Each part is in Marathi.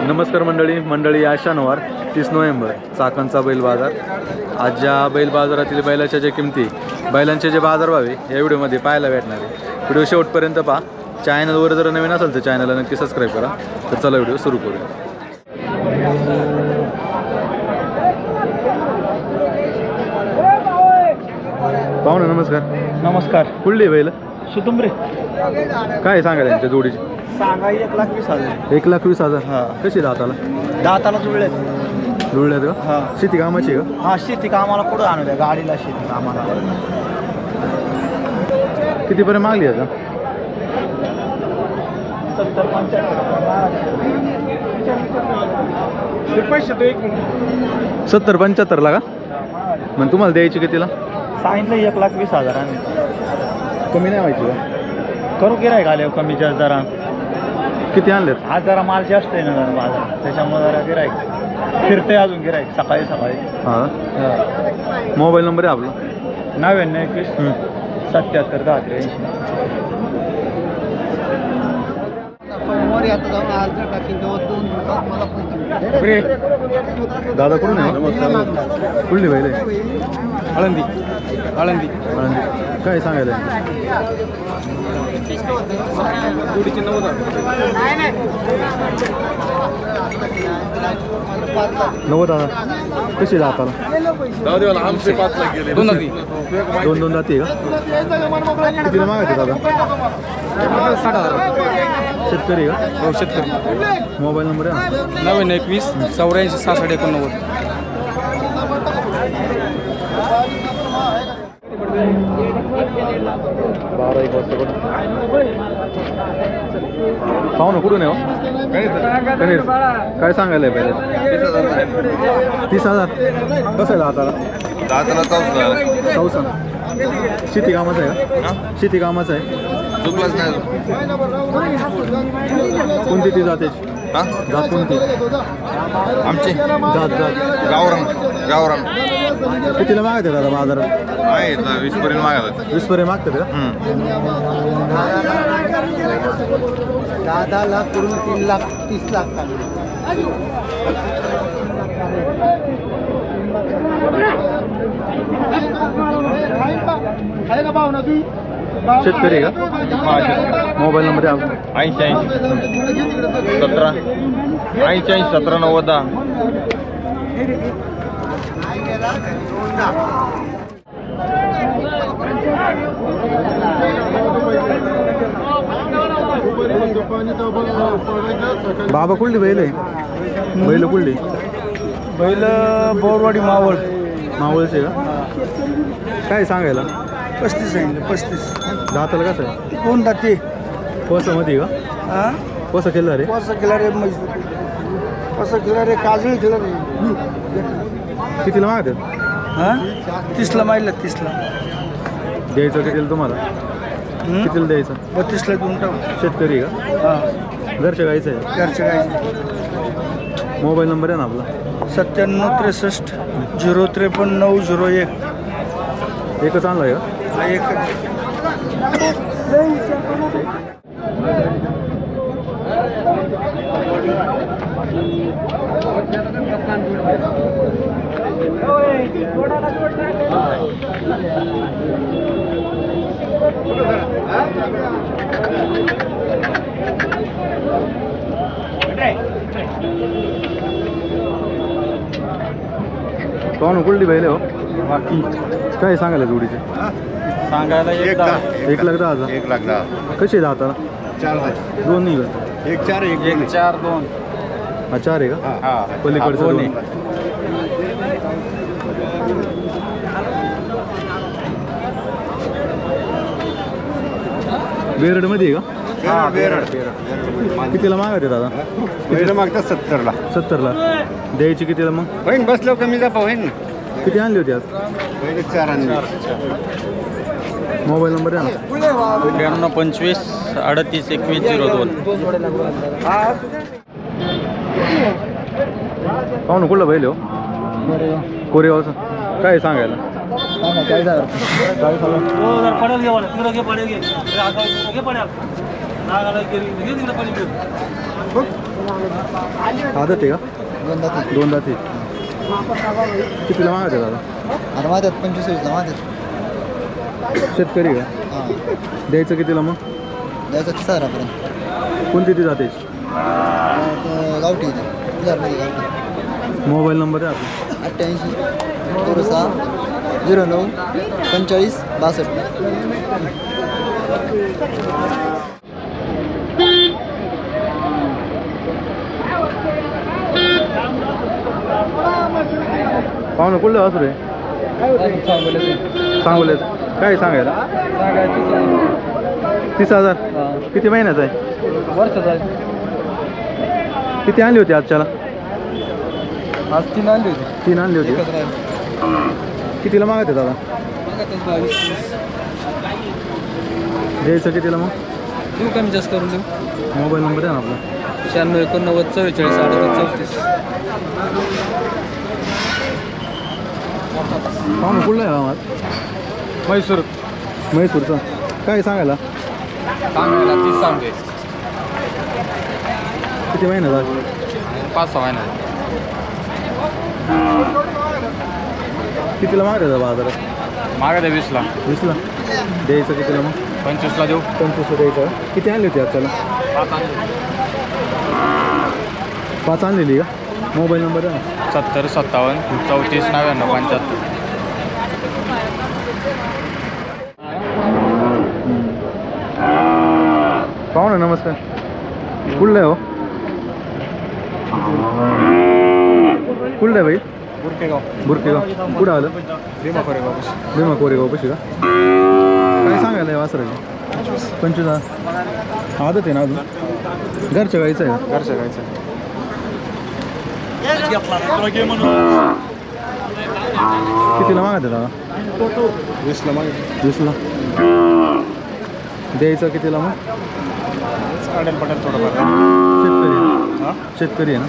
नमस्कार मंडळी आज शनिवार 30 नोव्हेंबर चाकणचा बैल बाजार। आज ज्या बैल बाजारातील बैलाच्या ज्या किमती बैलांचे जे बाजारभाव आहे या व्हिडिओमध्ये पाहायला भेटणार आहे। व्हिडिओ शेवटपर्यंत पहा। चॅनलवर जर नवीन असेल तर चॅनलला नक्की सबस्क्राईब करा। तर चला व्हिडिओ सुरू करूया। पाहुणे नमस्कार। नमस्कार। कुठली बैल? सुतुंबरे। काय सांगायला यांच्या जोडीची? सांगा 1,20,000। 1,20,000। हा। कशी दाताला? दाताला जुळले। जुळल्यात का? हा। शेती कामाची का? हा, शेती कामाला पुढे आणू द्या, गाडीला शेती कामाला। कितीपर्यंत मागली आता? 70-75 ला का? मग तुम्हाला द्यायची कितीला? सांगितलं 1,20,000 आम्ही। कमी नाही व्हायची का? करू गिरायक आले कमी जास्त जरा। किती आणलेत? आज जरा माल जास्त आहे ना जरा बाजार, त्याच्यामुळे जरा गिरायक फिरते अजून गिरायक सकाळी। हां। मोबाईल नंबर आहे आपला? 99 21 77 10 दादा कुठून आहे? कुठली बैल आहे? आळंदी। आळंदी। काय सांगायला? जोडीची 90,000। 90,000। कशी दाताला? दोन नदी। दोन जाती का? कितीला मागायचे दादा? 60,000। शेतकरी का? हो, शेतकरी। मोबाईल नंबर आहे? 99 21 84 66 89। 12-1 वाजता पाहू ना कुठून आहे हो? कणीर। काय सांगायला आहे पहिले? 30,000। कसं आहे दाताला? दाताला 14। शेती कामाचं आहे का? शेती कामाचं आहे। चुकलाच नाही कोणती ती जातेची? जात कोणती? आमची जात गावरान गावरान कितीला मागते दादा बाजारात? आहे 20 पर्यंत मागायला। 20 पर्यंत मागतात का? 10 लाख करून 3 लाख 30 लाख। शेतकरी का? मोबाईल नंबर आहे? 80 17 80 17 90 बाबा कुठली बैल आहे? बैल कुठली? बैल बोरवाडी मावळ। मावळचे का? काय सांगायला? 35 सांगितलं। 35 दाताला कसं आहे? कोण दाते? मध्ये का? हा, कसं केलं रे? कसं केला रे? कसं केला रे? काजळी केला रे। कितीला मागतात? हा, 30ला माहिलं। 30ला द्यायचं कितीला तुम्हाला? कितीला द्यायचं? 32ला देऊन टाकू। शेतकरी का? हा, घरच्या गायचं आहे? घरच्या गायचे। मोबाईल नंबर आहे ना आपला? 97 63 053 901। एकच आणला आहे का? हा, एक। पाहू कुठली बैल हो? काय सांगायला जोडीचे? सांगायला 1,10,000। 1,10,000। कशी आहे दाताला? 4 दोन नाही का? 1 4 1 4 2। हा 4 आहे का? हा पलीकडचं दोन. बेरड मध्ये आहे का? हा बेरड कितीला मागते दादा? बेरड मागतात 70ला। 70ला द्यायची कितीला मग? होईन बसलो कमी जा होईन ना। किती आणली होती आज? पहिले 4 आणले। मोबाईल नंबर आहे ना? 92 25 38 21 02। पाहू ना कुठला बैल हो? कोरेगावचं। काय सांगायला? आदत आहे का? दोन दाती. कितीला मागत आहे दादा? आता माझ्यात 25 माझ्यात शेतकरी का? हां द्यायचं कितीला मग? द्यायचं 30,000पर्यंत. कोणती ती जाते? गावठी गावठी. मोबाईल नंबर आहे आपला. 88 06 09 45 62. पाहुणं कुठलं असू रे? सांगोले. काय सांगायला? 30,000. किती महिन्याचा आहे? वर्षाचा आहे. किती आणली होती आजच्याला? आज 3 आणली होती. 3 आणली होती. कितीला मागत आहे दादा? 22. द्यायचं कितीला मग? देऊ कमी जास्त करून देऊ. मोबाईल नंबर आहे ना आपला. 96 89 44 38 पाहुणं कुठलं आहे आम्हाला? म्हैसूरचा. काय सांगायला? सांगायला 30 सांगते. किती महिन्याचा? 5-6 महिने. कितीला मागत आहे बाजारात? मागा 20ला. 20ला. द्यायचं कितीला मग? 25ला देऊ. 25ला द्यायचं. किती आणली होती आजच्याला? 5 आणलेली का? मोबाईल नंबर आहे ना. 70 57 34 99 75. पाहुणा नमस्कार. कुठलं आहे हो? कुठलं आहे बाई? बुरकेगाव. कुठं आलं? भीमा कोरेगाव कशी का? काय सांगायला आहे वासराची? 25,000. आदत आहे ना अजून? घरच्या गाईचं आहे का? घरच्या गायचं. कितीला मागत आहे दादा? 20ला मागे. 20ला. द्यायचं कितीला मग? अडेल पटेल थोडंफार. शेतकरी आहे ना? शेतकरी आहे ना?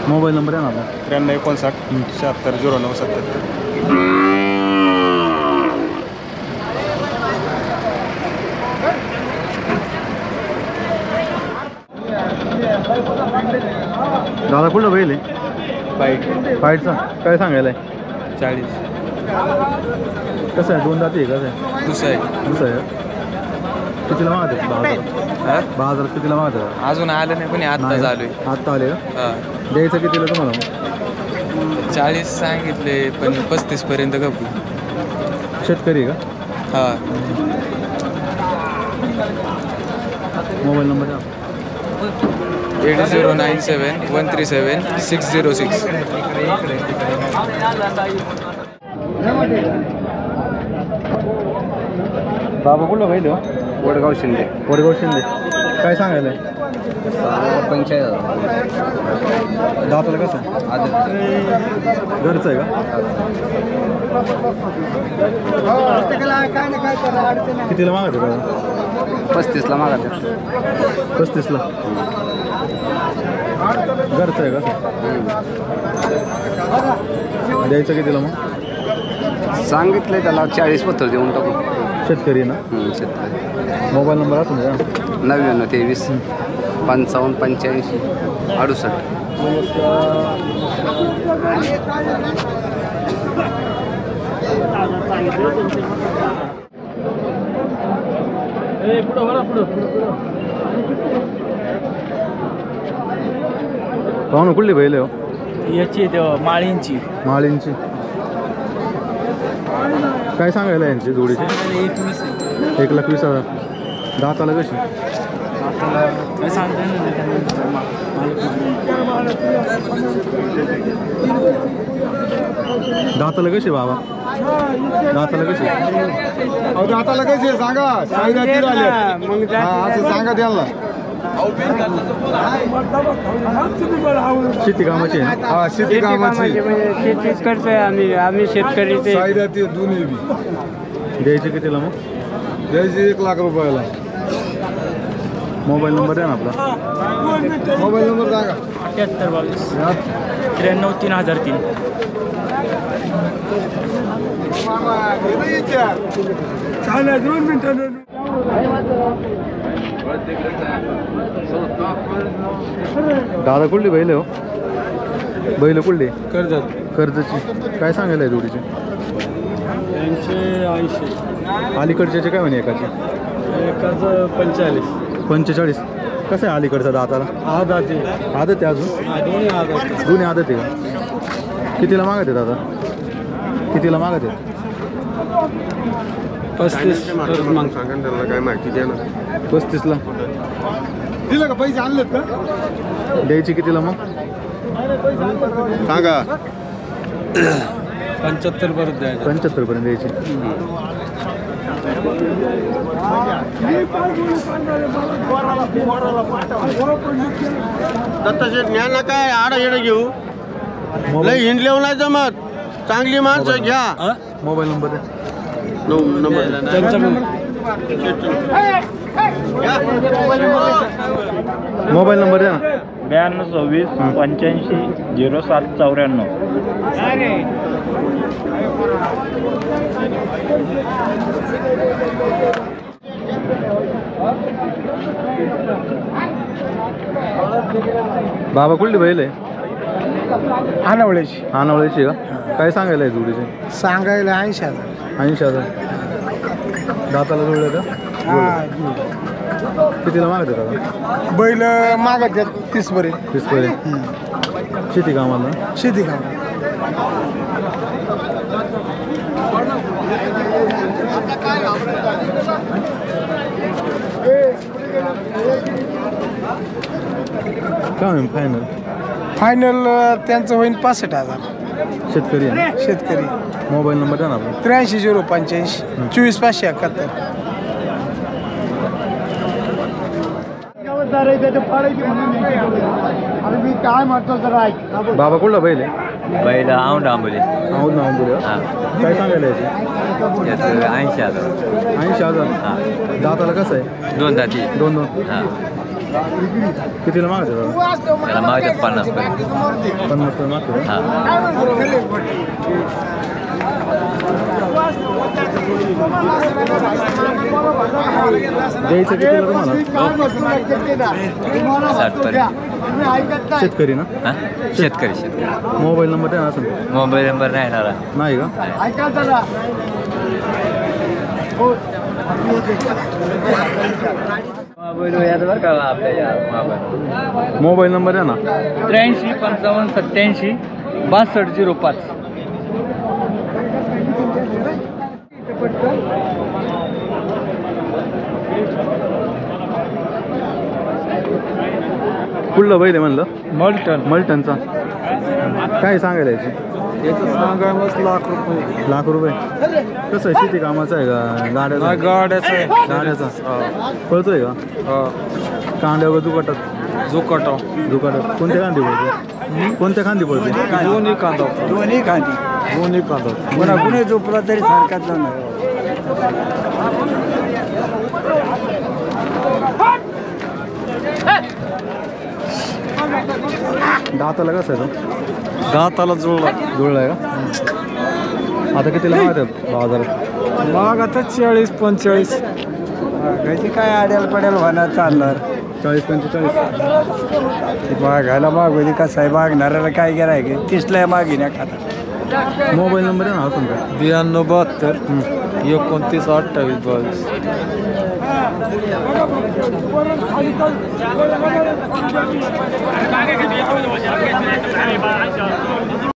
मोबाईल नंबर आहे ना आपला. 93 59 76 09 77. दादा कुठलं बैल आहे? फाईटचा. काय सांगायला आहे? 40. कसं आहे? 2 दाती आहे? कसं आहे? दुसरं आहे. दुसरं आहे. कितीला मागत आहे बाजारात? बाजारात कितीला मागत आहे? अजून आलं नाही पण आता नाही. चालू आहे. आत्ता आले का? द्यायचं कितीला तुम्हाला मग? 40 सांगितले पण 35 पर्यंत गपू. शेतकरी आहे का? हां. मोबाईल नंबर आहे 8097 137 606. बाबा कुठलं बैल हो? वडगाव शिंदे. वडगाव शिंदे. काय सांगायला आहे? 45,000. दाताला कसं आहे? घरचं आहे का? कितीला मागत आहे दादा? 35ला मागा. 35ला. घरचं आहे का? द्यायचं कितीला मग? सांगितलंय त्याला 40 पत्र देऊन टाकू. शेतकरी ना? शेतकरी. मोबाईल नंबर असून द्या. 99 23 55 85 68. पाहुणं कुठली बैल आहे हो? याची माळींची. माळींची. काय सांगायला यांची जोडीची? 1,20,000. दाताला कशी? दाताला कशी बाबा? दाताला कशी? दाताला कशी सांगा. असं सांगा त्याला. शेती कामाची आहे ना? हा शेती कामाची. शेतीच करतोय आम्ही शेतकरी. साईदाती दोन्ही बी. द्यायचे कितीला मग? द्यायची 1 लाख रुपयाला. मोबाईल नंबर आहे ना आपला. मोबाईल नंबर सांगा. 78 92 93 3003. दादा कुठली बैल आहे हो? बैल कुठली? कर्जत कर्जची. काय सांगायला आहे जोडीचे? 80. अलीकडचे काय म्हणे एकाचे? एकाचं 45. 45. कसं आहे अलीकडचा दाताला? आदत आदत आहे अजून? दोन्ही आदत आहे का? कितीला मागत आहे दादा? कितीला मागत आहे? 35. मग सांगा त्याला काय माहिती द्या ना. 35ला दिलं का पैसे आणलेत का? द्यायची कितीला मग? सांगा 75 परत द्यायचं. 75 पर्यंत द्यायची. दत्ताशेठ ज्ञान ना काय आडा येणं घेऊ लय हिंडलेव नाही जमत. चांगली माणसं घ्या. मोबाईल नंबर द्या. मोबाईल नंबर द्या ना. 92 26 85 07 94. बाबा कुठली बैल आहे? आणावळ्याची अनावळ्याची का? काय सांगायला आहे जोडीचे? सांगायला 80,000. 80,000. दाताला जुळलं का? कितीला मागत आहे दादा? बैल मागत 30 पर्यंत. 30 पर्यंत. शेती कामाला? शेती काम. काय होईल फायनल? फायनल त्यांचं होईल 65,000. शेतकरी आहे ना? शेतकरी. मोबाईल नंबर द्या ना आपला. 83 085 24 571. मी काय म्हणतो जरा ऐक. बाबा कुठला बैल आहे? बैल औंढ आंबोली औंध ना आंबोली का? काय सांगायला याची? याचं 80,000. 80,000. दाताला कसं आहे? 2 दाती. 2 हां कितीला मागते दादा? त्याला मागतात 50 पर्यंत. 50 पर्यंत मागते का? हां द्यायचं कितीला तुम्हाला? 60 पर्यंत. शेतकरी ना? हां शेतकरी. मोबाईल नंबर द्या ना असं. मोबाईल नंबर नाही येणार. नाही का? बरं का आपल्या मोबाईल नंबर द्या ना. 83 55 87 62 05. कुठलं बैल आहे म्हणलं? मल्टन. मल्टनचा. काय सांगायला याची? याचं सांगायलाच ₹1,00,000. लाख रुपये. कसं आहे? शेती कामाचं आहे का? गाड्याचा? गाड्याचं गाड्याचा. पळतोय का? कांड्या वगैरे दुकाटात? दुकाटात. कोणत्या खांदी पडते? कोणत्या खांदी पडते? दोन्ही कांदा. दोन्ही कांदा. कोणा कुणी झोपला तरी सारखाच जाणार. दाताला कसं आहे तो? दाताला जुळलाय का? आता कितीला मागतात बाजारात? मग आता 40 45. कधी काय आड्याला पड्याला होणार चालणार. 40-45. मागायला मागवली कसं आहे मागणाऱ्याला काय गिराय की 30ला मागिन एखादा. मोबाईल नंबर आहे ना असून का? 92 72 29 28 22.